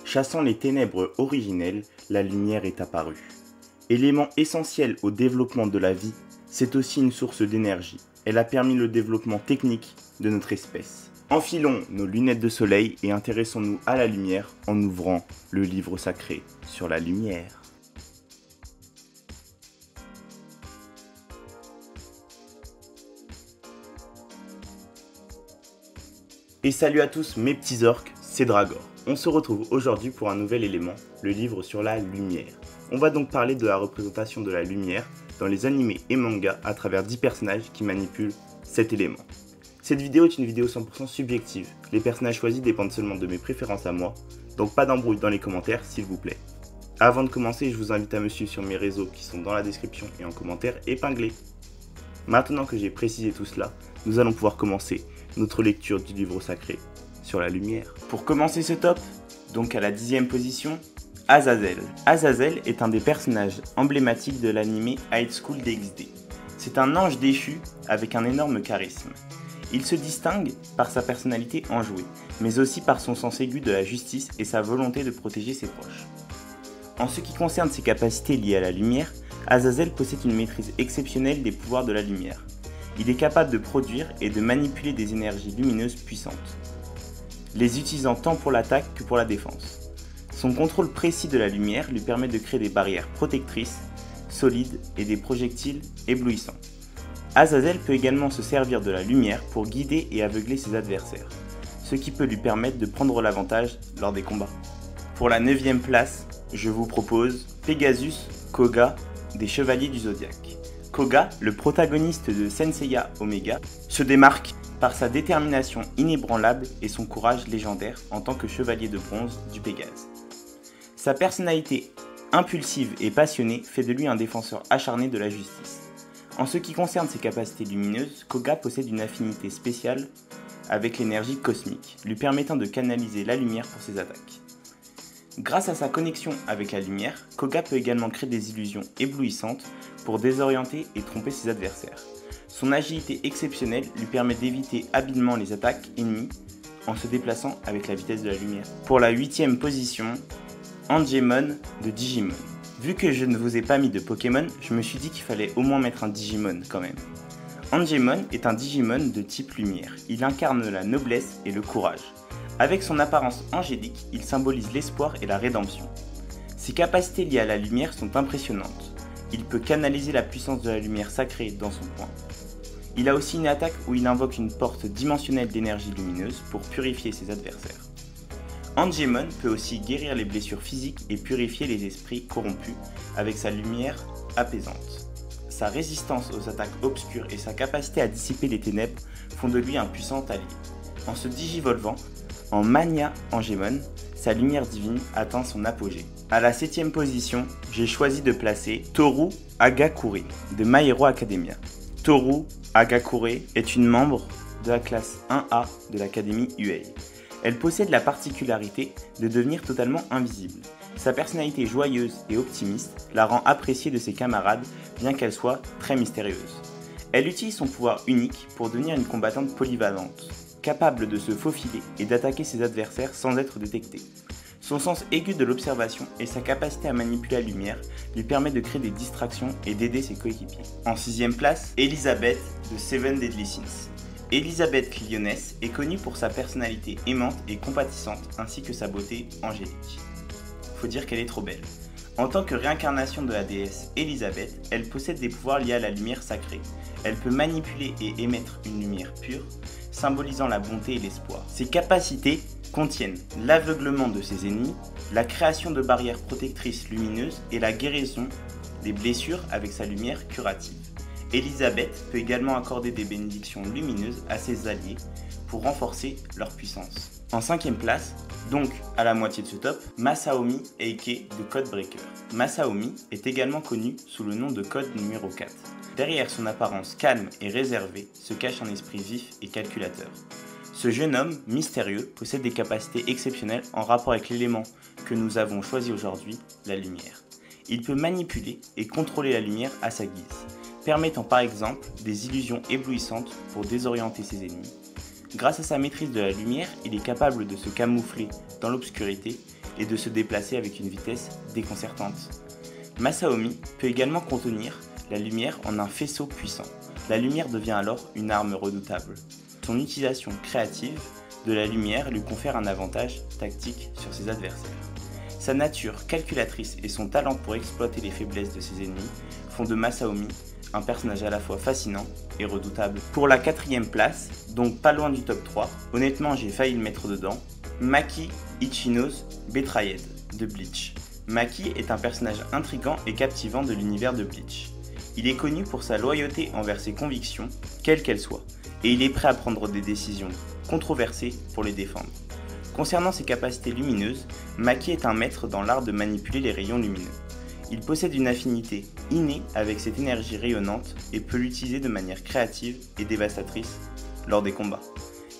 Chassant les ténèbres originelles, la lumière est apparue. Élément essentiel au développement de la vie, c'est aussi une source d'énergie. Elle a permis le développement technique de notre espèce. Enfilons nos lunettes de soleil et intéressons-nous à la lumière en ouvrant le livre sacré sur la lumière. Et salut à tous mes petits orques, c'est Dragor. On se retrouve aujourd'hui pour un nouvel élément, le livre sur la lumière. On va donc parler de la représentation de la lumière dans les animés et mangas à travers 10 personnages qui manipulent cet élément. Cette vidéo est une vidéo 100% subjective. Les personnages choisis dépendent seulement de mes préférences à moi, donc pas d'embrouille dans les commentaires s'il vous plaît. Avant de commencer, je vous invite à me suivre sur mes réseaux qui sont dans la description et en commentaire épinglés. Maintenant que j'ai précisé tout cela, nous allons pouvoir commencer notre lecture du livre sacré sur la lumière. Pour commencer ce top, donc à la 10e position, Azazel. Azazel est un des personnages emblématiques de l'anime High School DxD. C'est un ange déchu avec un énorme charisme. Il se distingue par sa personnalité enjouée, mais aussi par son sens aigu de la justice et sa volonté de protéger ses proches. En ce qui concerne ses capacités liées à la lumière, Azazel possède une maîtrise exceptionnelle des pouvoirs de la lumière. Il est capable de produire et de manipuler des énergies lumineuses puissantes, les utilisant tant pour l'attaque que pour la défense. Son contrôle précis de la lumière lui permet de créer des barrières protectrices, solides et des projectiles éblouissants. Azazel peut également se servir de la lumière pour guider et aveugler ses adversaires, ce qui peut lui permettre de prendre l'avantage lors des combats. Pour la 9e place, je vous propose Pegasus Koga des Chevaliers du Zodiaque. Koga, le protagoniste de Senseiya Omega, se démarque par sa détermination inébranlable et son courage légendaire en tant que chevalier de bronze du Pégase. Sa personnalité impulsive et passionnée fait de lui un défenseur acharné de la justice. En ce qui concerne ses capacités lumineuses, Koga possède une affinité spéciale avec l'énergie cosmique, lui permettant de canaliser la lumière pour ses attaques. Grâce à sa connexion avec la lumière, Koga peut également créer des illusions éblouissantes pour désorienter et tromper ses adversaires. Son agilité exceptionnelle lui permet d'éviter habilement les attaques ennemies en se déplaçant avec la vitesse de la lumière. Pour la 8e position, Angemon de Digimon. Vu que je ne vous ai pas mis de Pokémon, je me suis dit qu'il fallait au moins mettre un Digimon quand même. Angemon est un Digimon de type lumière. Il incarne la noblesse et le courage. Avec son apparence angélique, il symbolise l'espoir et la rédemption. Ses capacités liées à la lumière sont impressionnantes. Il peut canaliser la puissance de la lumière sacrée dans son poing. Il a aussi une attaque où il invoque une porte dimensionnelle d'énergie lumineuse pour purifier ses adversaires. Angemon peut aussi guérir les blessures physiques et purifier les esprits corrompus avec sa lumière apaisante. Sa résistance aux attaques obscures et sa capacité à dissiper les ténèbres font de lui un puissant allié. En se digivolvant en Mania Angemon, sa lumière divine atteint son apogée. À la 7e position, j'ai choisi de placer Toru Hagakure de My Hero Academia. Toru Hagakure est une membre de la classe 1A de l'Académie UA. Elle possède la particularité de devenir totalement invisible. Sa personnalité joyeuse et optimiste la rend appréciée de ses camarades, bien qu'elle soit très mystérieuse. Elle utilise son pouvoir unique pour devenir une combattante polyvalente, capable de se faufiler et d'attaquer ses adversaires sans être détectée. Son sens aigu de l'observation et sa capacité à manipuler la lumière lui permet de créer des distractions et d'aider ses coéquipiers. En 6e place, Elizabeth de Seven Deadly Sins. Elizabeth Lyoness est connue pour sa personnalité aimante et compatissante ainsi que sa beauté angélique. Faut dire qu'elle est trop belle. En tant que réincarnation de la déesse Elizabeth, elle possède des pouvoirs liés à la lumière sacrée. Elle peut manipuler et émettre une lumière pure, symbolisant la bonté et l'espoir. Ses capacités contiennent l'aveuglement de ses ennemis, la création de barrières protectrices lumineuses et la guérison des blessures avec sa lumière curative. Elizabeth peut également accorder des bénédictions lumineuses à ses alliés pour renforcer leur puissance. En 5e place, donc à la moitié de ce top, Masaomi Eike de Codebreaker. Masaomi est également connu sous le nom de Code numéro 4. Derrière son apparence calme et réservée se cache un esprit vif et calculateur. Ce jeune homme mystérieux possède des capacités exceptionnelles en rapport avec l'élément que nous avons choisi aujourd'hui, la lumière. Il peut manipuler et contrôler la lumière à sa guise, permettant par exemple des illusions éblouissantes pour désorienter ses ennemis. Grâce à sa maîtrise de la lumière, il est capable de se camoufler dans l'obscurité et de se déplacer avec une vitesse déconcertante. Masaomi peut également contenir la lumière en un faisceau puissant. La lumière devient alors une arme redoutable. Son utilisation créative de la lumière lui confère un avantage tactique sur ses adversaires. Sa nature calculatrice et son talent pour exploiter les faiblesses de ses ennemis font de Masaomi un personnage à la fois fascinant et redoutable. Pour la 4e place, donc pas loin du top 3, honnêtement j'ai failli le mettre dedans, Maki Ichino's Betrayed de Bleach. Maki est un personnage intrigant et captivant de l'univers de Bleach. Il est connu pour sa loyauté envers ses convictions, quelles qu'elles soient, et il est prêt à prendre des décisions controversées pour les défendre. Concernant ses capacités lumineuses, Maki est un maître dans l'art de manipuler les rayons lumineux. Il possède une affinité innée avec cette énergie rayonnante et peut l'utiliser de manière créative et dévastatrice lors des combats.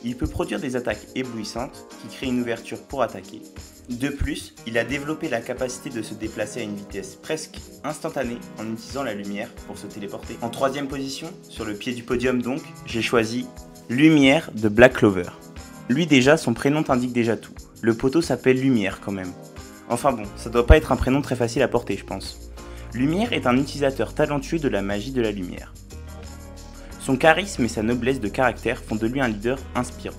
Il peut produire des attaques éblouissantes qui créent une ouverture pour attaquer. De plus, il a développé la capacité de se déplacer à une vitesse presque instantanée en utilisant la lumière pour se téléporter. En 3e position, sur le pied du podium donc, j'ai choisi Lumière de Black Clover. Lui déjà, son prénom t'indique déjà tout. Le poteau s'appelle Lumière quand même. Enfin bon, ça doit pas être un prénom très facile à porter je pense. Lumière est un utilisateur talentueux de la magie de la lumière. Son charisme et sa noblesse de caractère font de lui un leader inspirant.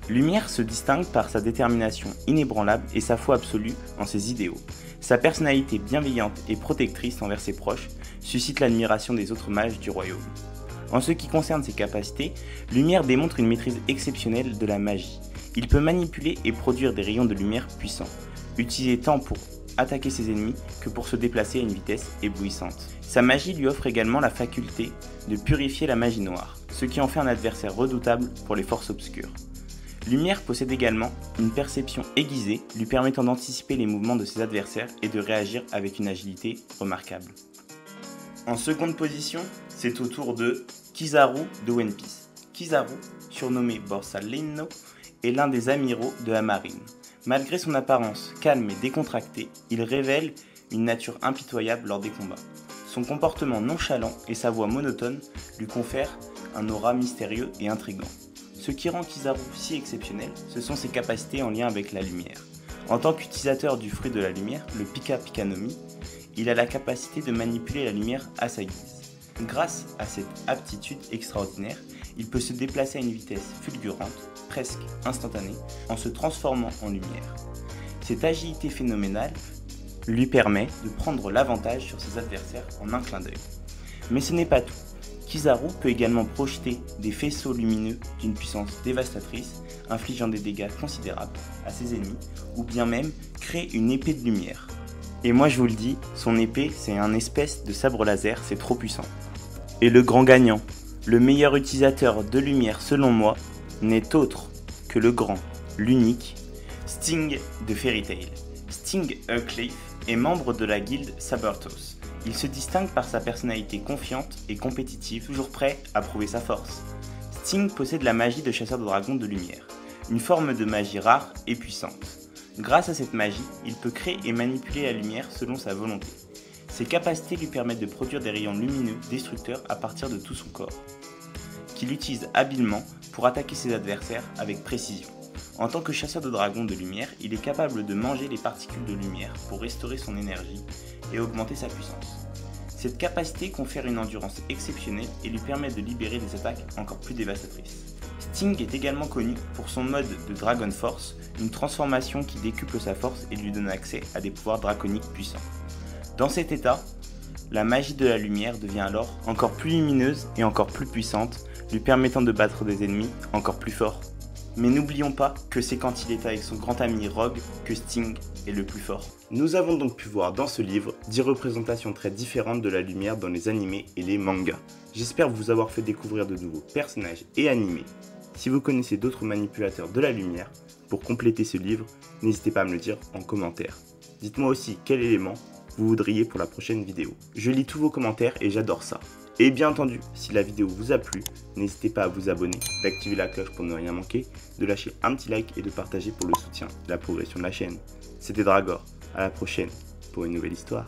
Lumière se distingue par sa détermination inébranlable et sa foi absolue en ses idéaux. Sa personnalité bienveillante et protectrice envers ses proches suscite l'admiration des autres mages du royaume. En ce qui concerne ses capacités, Lumière démontre une maîtrise exceptionnelle de la magie. Il peut manipuler et produire des rayons de lumière puissants, utilisés tant pour attaquer ses ennemis que pour se déplacer à une vitesse éblouissante. Sa magie lui offre également la faculté de purifier la magie noire, ce qui en fait un adversaire redoutable pour les forces obscures. Lumière possède également une perception aiguisée lui permettant d'anticiper les mouvements de ses adversaires et de réagir avec une agilité remarquable. En seconde position, c'est au tour de Kizaru de One Piece. Kizaru, surnommé Borsalino, est l'un des amiraux de la marine. Malgré son apparence calme et décontractée, il révèle une nature impitoyable lors des combats. Son comportement nonchalant et sa voix monotone lui confèrent un aura mystérieux et intrigant. Ce qui rend Kizaru si exceptionnel, ce sont ses capacités en lien avec la lumière. En tant qu'utilisateur du fruit de la lumière, le Pika Pika no Mi, il a la capacité de manipuler la lumière à sa guise. Grâce à cette aptitude extraordinaire, il peut se déplacer à une vitesse fulgurante, presque instantanée, en se transformant en lumière. Cette agilité phénoménale lui permet de prendre l'avantage sur ses adversaires en un clin d'œil. Mais ce n'est pas tout. Kizaru peut également projeter des faisceaux lumineux d'une puissance dévastatrice, infligeant des dégâts considérables à ses ennemis, ou bien même créer une épée de lumière. Et moi je vous le dis, son épée c'est un espèce de sabre laser, c'est trop puissant. Et le grand gagnant, le meilleur utilisateur de lumière selon moi, n'est autre que le grand, l'unique, Sting de Fairy Tail. Sting Heartcleave est membre de la guilde Sabertooth. Il se distingue par sa personnalité confiante et compétitive, toujours prêt à prouver sa force. Sting possède la magie de chasseur de dragons de lumière, une forme de magie rare et puissante. Grâce à cette magie, il peut créer et manipuler la lumière selon sa volonté. Ses capacités lui permettent de produire des rayons lumineux destructeurs à partir de tout son corps, qu'il utilise habilement pour attaquer ses adversaires avec précision. En tant que chasseur de dragons de lumière, il est capable de manger les particules de lumière pour restaurer son énergie et augmenter sa puissance. Cette capacité confère une endurance exceptionnelle et lui permet de libérer des attaques encore plus dévastatrices. Sting est également connu pour son mode de Dragon Force, une transformation qui décuple sa force et lui donne accès à des pouvoirs draconiques puissants. Dans cet état, la magie de la lumière devient alors encore plus lumineuse et encore plus puissante, lui permettant de battre des ennemis encore plus forts. Mais n'oublions pas que c'est quand il est avec son grand ami Rogue que Sting est le plus fort. Nous avons donc pu voir dans ce livre 10 représentations très différentes de la lumière dans les animés et les mangas. J'espère vous avoir fait découvrir de nouveaux personnages et animés. Si vous connaissez d'autres manipulateurs de la lumière, pour compléter ce livre, n'hésitez pas à me le dire en commentaire. Dites-moi aussi quel élément vous voudriez pour la prochaine vidéo. Je lis tous vos commentaires et j'adore ça. Et bien entendu, si la vidéo vous a plu, n'hésitez pas à vous abonner, d'activer la cloche pour ne rien manquer, de lâcher un petit like et de partager pour le soutien et la progression de la chaîne. C'était Dragor, à la prochaine pour une nouvelle histoire.